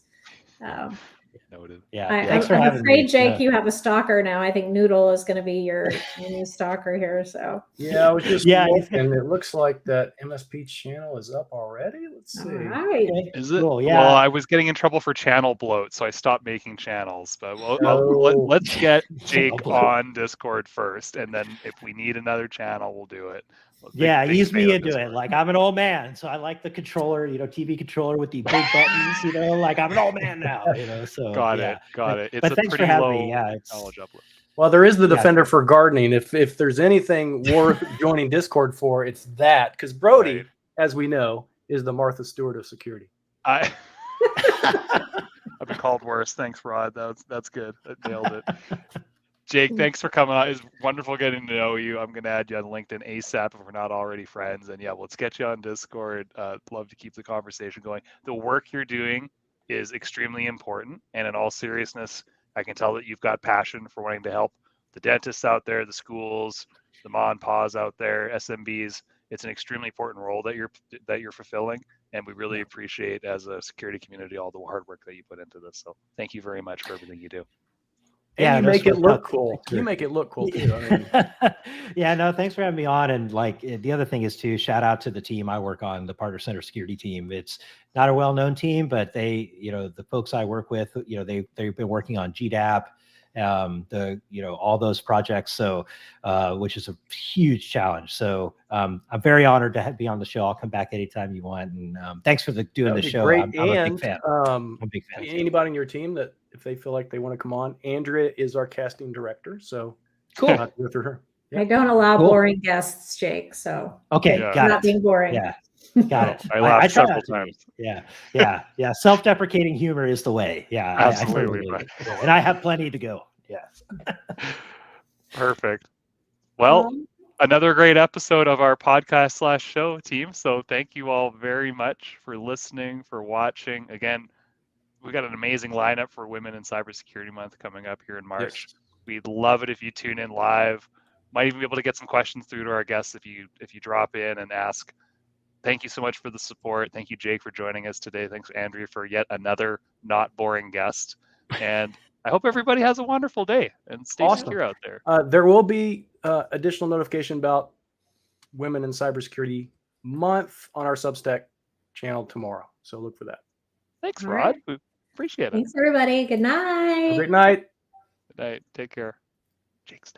Noted. Yeah, I'm afraid, Jake, you have a stalker now. I think Noodle is going to be your new stalker here. So yeah, I was just looking. It looks like that MSP channel is up already. Let's see. All right. Is it? Cool, yeah. Well, I was getting in trouble for channel bloat, so I stopped making channels. But let's get Jake on Discord first, and then if we need another channel, we'll do it. Ease me into it. Like I'm an old man, so I like the controller, TV controller with the big buttons. Like I'm an old man now. So got it. But thanks for having me. Yeah, knowledge uplift. Well, there is the Defender for gardening. If there's anything worth joining Discord for, it's that, because Brody, as we know, is the Martha Stewart of security. I've been called worse. Thanks, Rod. That's good. That nailed it. Jake, thanks for coming on. It's wonderful getting to know you. I'm going to add you on LinkedIn ASAP if we're not already friends. And let's get you on Discord. Love to keep the conversation going. The work you're doing is extremely important. And in all seriousness, I can tell that you've got passion for wanting to help the dentists out there, the schools, the ma and pa's out there, SMBs. It's an extremely important role that you're fulfilling. And we really appreciate, as a security community, all the hard work that you put into this. So thank you very much for everything you do. And you make it look cool. You make it look cool too. No, thanks for having me on. And like the other thing is to shout out to the team I work on, the Partner Center Security team. It's not a well-known team, but they, the folks I work with, they've been working on GDAP, all those projects. So, which is a huge challenge. So, I'm very honored to be on the show. I'll come back anytime you want. And thanks for doing the show. Great. I'm a big fan. I'm a big fan. Anybody in your team that, if they feel like they want to come on, Andrea is our casting director. So cool. Go through her. I don't allow boring guests, Jake. So not being boring. Yeah. Got it. I laughed several times. Yeah. Self-deprecating humor is the way. Yeah, absolutely. And I have plenty to go. Yes. Perfect. Well, another great episode of our podcast / show team. So thank you all very much for listening, for watching. Again, we got an amazing lineup for Women in Cybersecurity Month coming up here in March. We'd love it if you tune in live. Might even be able to get some questions through to our guests if you drop in and ask. Thank you so much for the support. Thank you, Jake, for joining us today. Thanks, Andrea, for yet another not boring guest. And I hope everybody has a wonderful day and stay secure out there. There will be additional notification about Women in Cybersecurity Month on our Substack channel tomorrow. So look for that. Thanks, Rod. We appreciate it. Thanks, everybody. Good night. Great night. Good night. Take care. Jake's down.